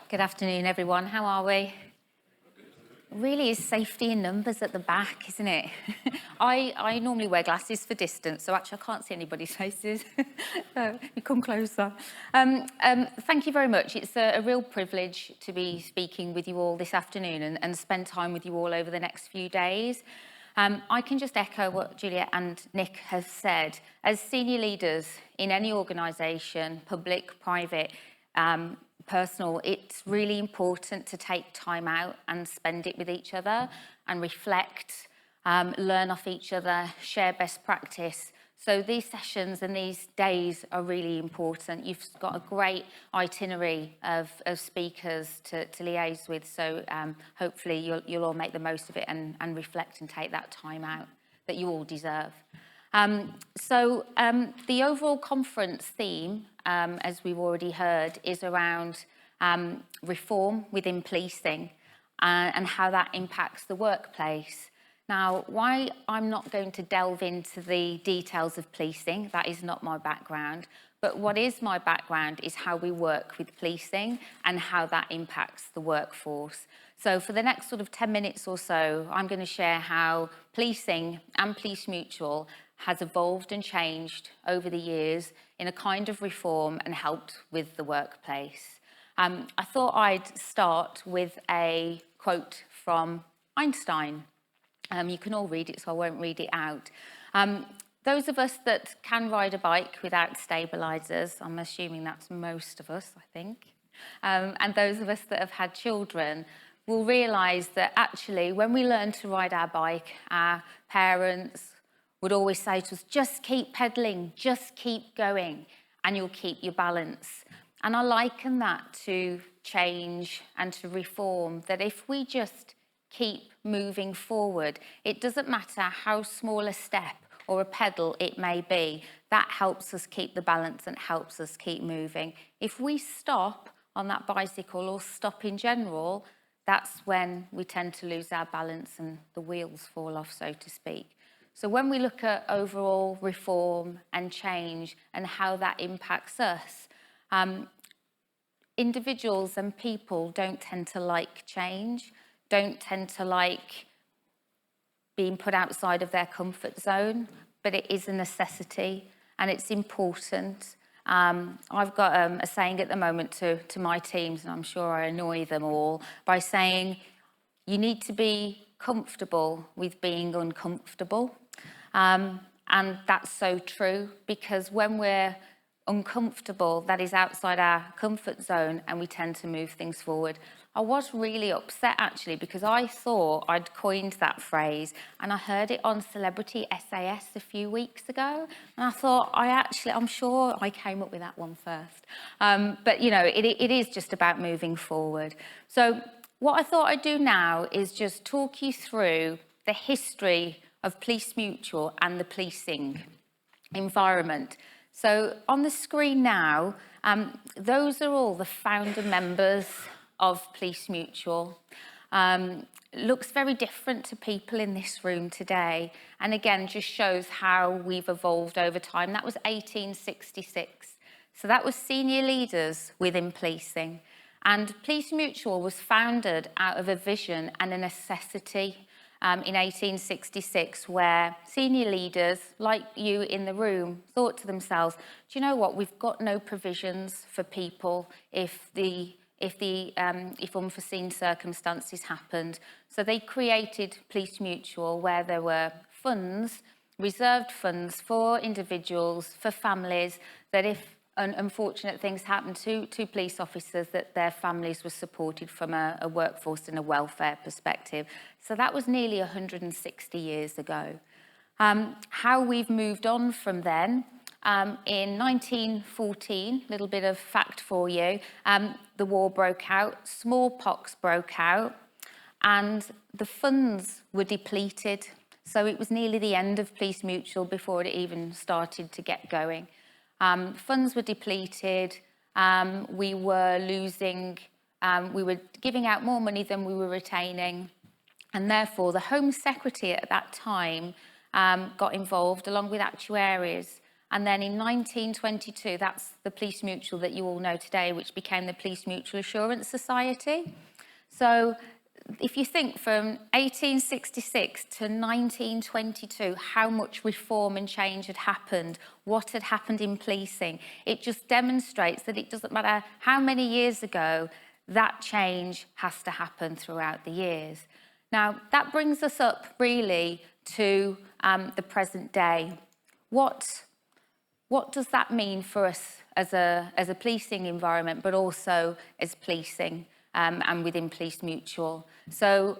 Good afternoon, everyone. How are we? Really is safety in numbers at the back, isn't it? I normally wear glasses for distance, so actually I can't see anybody's faces. You come closer. Thank you very much. It's a real privilege to be speaking with you all this afternoon and spend time with you all over the next few days. I can just echo what Juliet and Nick have said. As senior leaders in any organisation, public, private, personal, it's really important to take time out and spend it with each other and reflect, learn off each other, share best practice. So these sessions and these days are really important. You've got a great itinerary of speakers to liaise with, so hopefully you'll all make the most of it and reflect and take that time out that you all deserve. The overall conference theme, as we've already heard, is around reform within policing and how that impacts the workplace. Now, why I'm not going to delve into the details of policing, that is not my background, but what is my background is how we work with policing and how that impacts the workforce. So for the next sort of 10 minutes or so, I'm going to share how policing and Police Mutual has evolved and changed over the years in a kind of reform and helped with the workplace. I thought I'd start with a quote from Einstein. You can all read it, so I won't read it out. Those of us that can ride a bike without stabilisers, I'm assuming that's most of us, I think, and those of us that have had children will realise that actually when we learn to ride our bike, our parents would always say to us, just keep pedalling, just keep going, and you'll keep your balance. And I liken that to change and to reform, that if we just keep moving forward, it doesn't matter how small a step or a pedal it may be, that helps us keep the balance and helps us keep moving. If we stop on that bicycle or stop in general, that's when we tend to lose our balance and the wheels fall off, so to speak. So when we look at overall reform and change and how that impacts us, individuals and people don't tend to like change, don't tend to like being put outside of their comfort zone, but it is a necessity and it's important. I've got a saying at the moment to my teams, and I'm sure I annoy them all, by saying you need to be comfortable with being uncomfortable. And that's so true, because when we're uncomfortable, that is outside our comfort zone, and we tend to move things forward. I was really upset actually, because I thought I'd coined that phrase and I heard it on Celebrity SAS a few weeks ago, and I thought I'm sure I came up with that one first. But you know, it is just about moving forward. So what I thought I'd do now is just talk you through the history of Police Mutual and the policing environment. So on the screen now, those are all the founder members of Police Mutual. Looks very different to people in this room today, and again just shows how we've evolved over time. That was 1866, so that was senior leaders within policing, and Police Mutual was founded out of a vision and a necessity in 1866, where senior leaders like you in the room thought to themselves, do you know what, we've got no provisions for people if unforeseen circumstances happened. So they created Police Mutual, where there were funds, reserved funds for individuals, for families, that if unfortunate things happened to police officers, that their families were supported from a workforce and a welfare perspective. So that was nearly 160 years ago. How we've moved on from then, in 1914, little bit of fact for you, the war broke out, smallpox broke out, and the funds were depleted. So it was nearly the end of Police Mutual before it even started to get going. Funds were depleted, we were losing, we were giving out more money than we were retaining, and therefore the Home Secretary at that time got involved along with actuaries, And then in 1922, that's the Police Mutual that you all know today, which became the Police Mutual Assurance Society. So if you think from 1866 to 1922, how much reform and change had happened, what had happened in policing, it just demonstrates that it doesn't matter how many years ago, that change has to happen throughout the years. Now, that brings us up really to the present day. What does that mean for us as a policing environment, but also as policing and within Police Mutual? So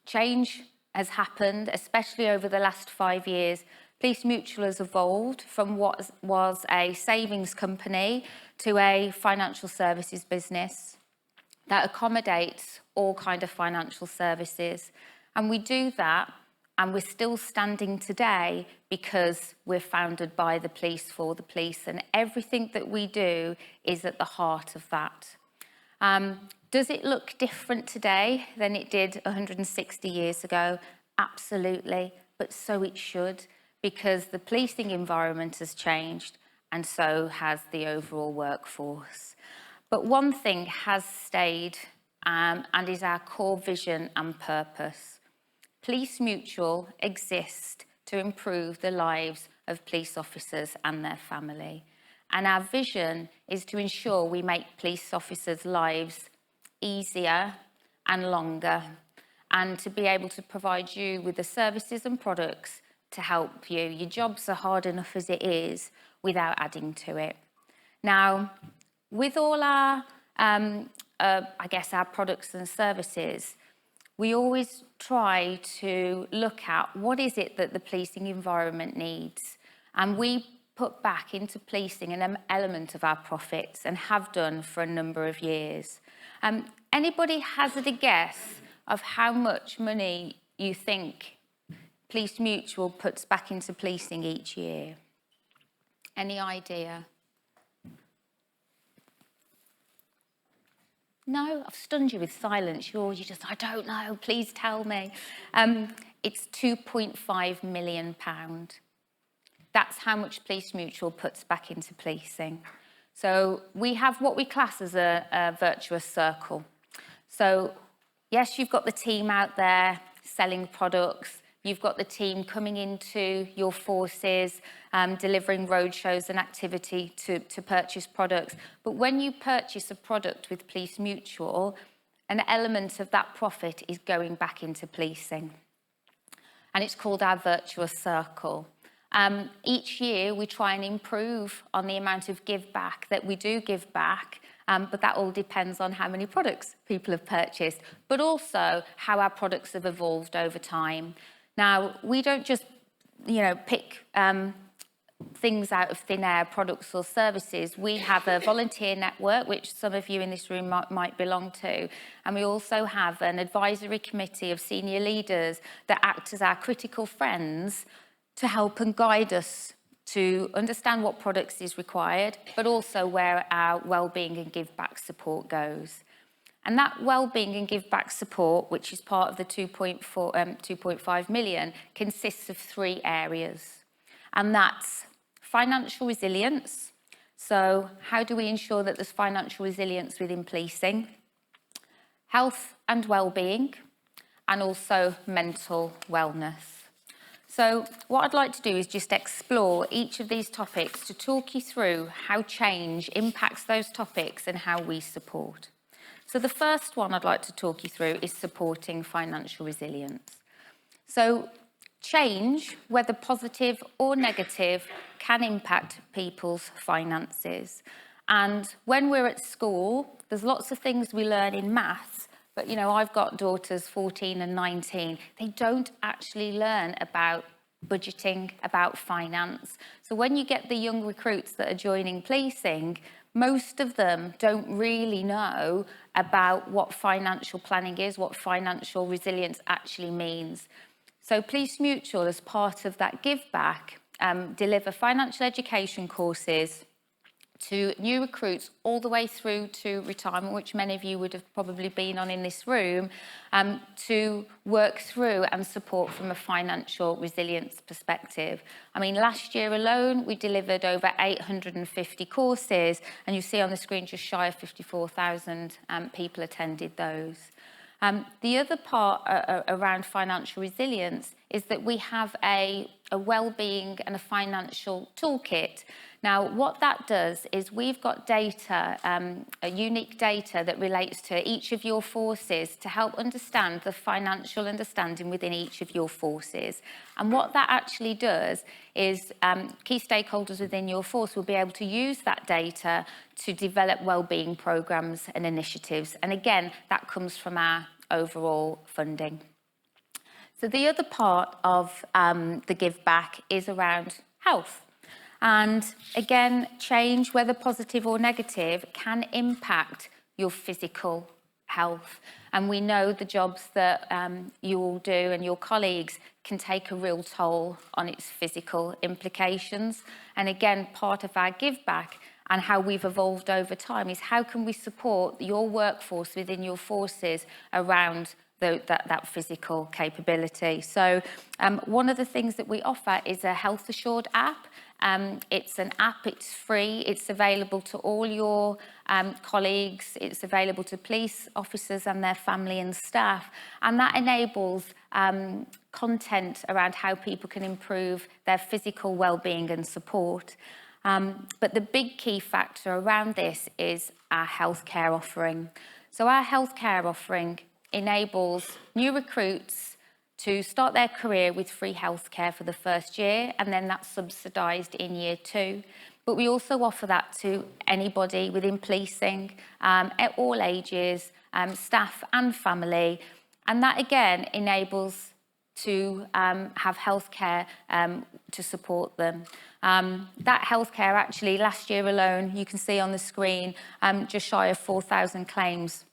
change has happened, especially over the last 5 years. Police Mutual has evolved from what was a savings company to a financial services business that accommodates all kinds of financial services. And we do that, and we're still standing today because we're founded by the police for the police, and everything that we do is at the heart of that. Does it look different today than it did 160 years ago? Absolutely, but so it should, because the policing environment has changed, and so has the overall workforce. But one thing has stayed, and is our core vision and purpose. Police Mutual exists to improve the lives of police officers and their family. And our vision is to ensure we make police officers' lives easier and longer, and to be able to provide you with the services and products to help you. Your jobs are hard enough as it is without adding to it. Now, with all our, I guess, our products and services, we always try to look at what is it that the policing environment needs. And we put back into policing an element of our profits, and have done for a number of years. Anybody hazard a guess of how much money you think Police Mutual puts back into policing each year? Any idea? No, I've stunned you with silence. You're just, I don't know, please tell me. It's £2.5 million. That's how much Police Mutual puts back into policing. So we have what we class as a virtuous circle. So yes, you've got the team out there selling products. You've got the team coming into your forces, delivering roadshows and activity to purchase products. But when you purchase a product with Police Mutual, an element of that profit is going back into policing. And it's called our virtuous circle. Each year we try and improve on the amount of give back that we do give back, but that all depends on how many products people have purchased, but also how our products have evolved over time. Now, we don't just, pick things out of thin air, products or services. We have a volunteer network, which some of you in this room might belong to. And we also have an advisory committee of senior leaders that act as our critical friends to help and guide us to understand what products is required, but also where our wellbeing and give back support goes. And that wellbeing and give back support, which is part of the 2.5 million, consists of 3 areas. And that's financial resilience. So how do we ensure that there's financial resilience within policing? Health and wellbeing, and also mental wellness. So what I'd like to do is just explore each of these topics to talk you through how change impacts those topics and how we support. So the first one I'd like to talk you through is supporting financial resilience. So change, whether positive or negative, can impact people's finances. And when we're at school, there's lots of things we learn in maths, but I've got daughters 14 and 19. They don't actually learn about budgeting, about finance. So when you get the young recruits that are joining policing, most of them don't really know about what financial planning is, what financial resilience actually means. So Police Mutual, as part of that give back, deliver financial education courses to new recruits all the way through to retirement, which many of you would have probably been on in this room, to work through and support from a financial resilience perspective. I mean, last year alone, we delivered over 850 courses, and you see on the screen just shy of 54,000 people attended those. The other part around financial resilience is that we have a well-being and a financial toolkit. Now, what that does is we've got data, a unique data that relates to each of your forces to help understand the financial understanding within each of your forces. And what that actually does is key stakeholders within your force will be able to use that data to develop wellbeing programs and initiatives. And again, that comes from our overall funding. So the other part of the give back is around health. And again, change, whether positive or negative, can impact your physical health. And we know the jobs that you all do and your colleagues can take a real toll on its physical implications. And again, part of our give back and how we've evolved over time is how can we support your workforce within your forces around that physical capability. So one of the things that we offer is a Health Assured app. It's an app, it's free, it's available to all your colleagues, it's available to police officers and their family and staff, and that enables content around how people can improve their physical well-being and support. But the big key factor around this is our healthcare offering. So our healthcare offering enables new recruits to start their career with free healthcare for the first year, and then that's subsidised in year 2. But we also offer that to anybody within policing, at all ages, staff and family, and that again enables to have healthcare to support them. That healthcare actually last year alone, you can see on the screen, just shy of 4,000 claims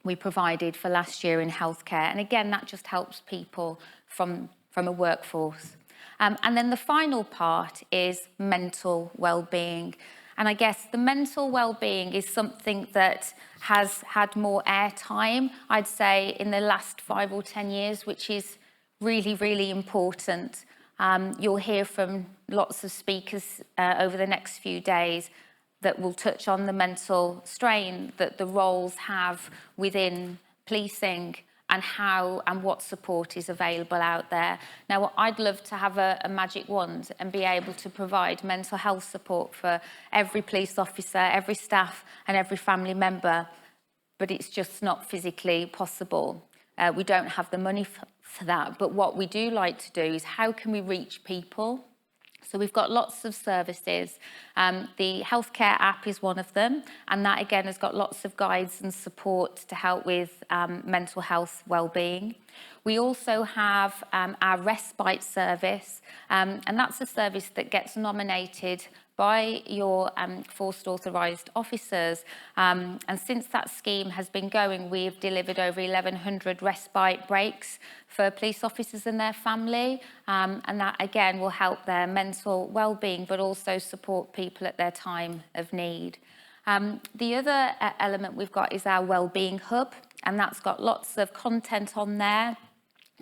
we provided for last year in healthcare. And again, that just helps people from a workforce. And then the final part is mental well-being. And I guess the mental well-being is something that has had more airtime, I'd say, in the last 5 or 10 years, which is really, really important. You'll hear from lots of speakers over the next few days that will touch on the mental strain that the roles have within policing and how and what support is available out there. Now, I'd love to have a magic wand and be able to provide mental health support for every police officer, every staff and every family member, but it's just not physically possible. We don't have the money for that, but what we do like to do is how can we reach people? So we've got lots of services. The healthcare app is one of them, and that again has got lots of guides and support to help with mental health well-being. We also have our respite service, and that's a service that gets nominated by your forced authorised officers. And since that scheme has been going, we've delivered over 1,100 respite breaks for police officers and their family. And that, again, will help their mental well-being, but also support people at their time of need. The other element we've got is our wellbeing hub, and that's got lots of content on there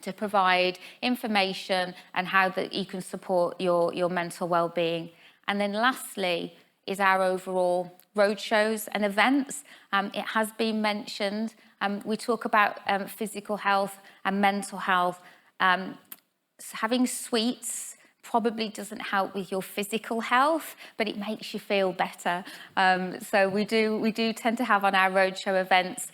to provide information and how that you can support your mental well-being. And then lastly is our overall roadshows and events. It has been mentioned. We talk about physical health and mental health. Having sweets probably doesn't help with your physical health, but it makes you feel better. So we do tend to have on our roadshow events,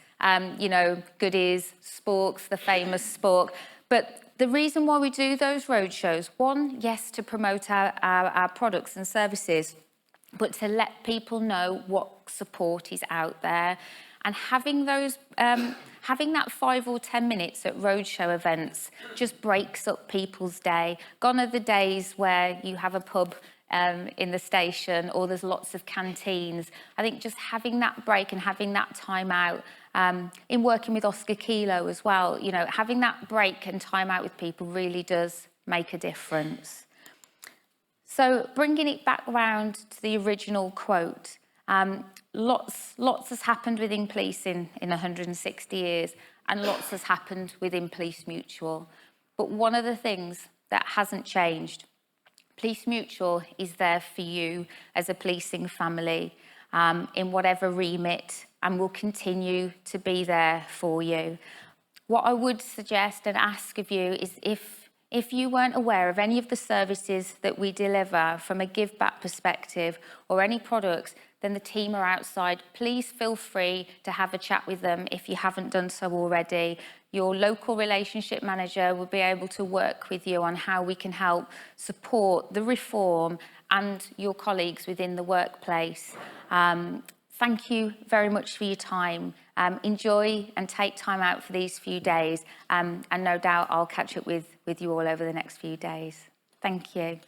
goodies, sporks, the famous spork. But the reason why we do those roadshows, one, yes, to promote our products and services, but to let people know what support is out there. And having those, having that 5 or 10 minutes at roadshow events just breaks up people's day. Gone are the days where you have a pub in the station or there's lots of canteens. I think just having that break and having that time out, in working with Oscar Kilo as well, having that break and time out with people really does make a difference. So bringing it back round to the original quote, Lots has happened within policing in 160 years, and lots has happened within Police Mutual. But one of the things that hasn't changed, Police Mutual is there for you as a policing family in whatever remit, and will continue to be there for you. What I would suggest and ask of you is if you weren't aware of any of the services that we deliver from a give back perspective or any products, then the team are outside. Please feel free to have a chat with them if you haven't done so already. Your local relationship manager will be able to work with you on how we can help support the reform and your colleagues within the workplace. Thank you very much for your time. Enjoy and take time out for these few days, and no doubt I'll catch up with you all over the next few days. Thank you.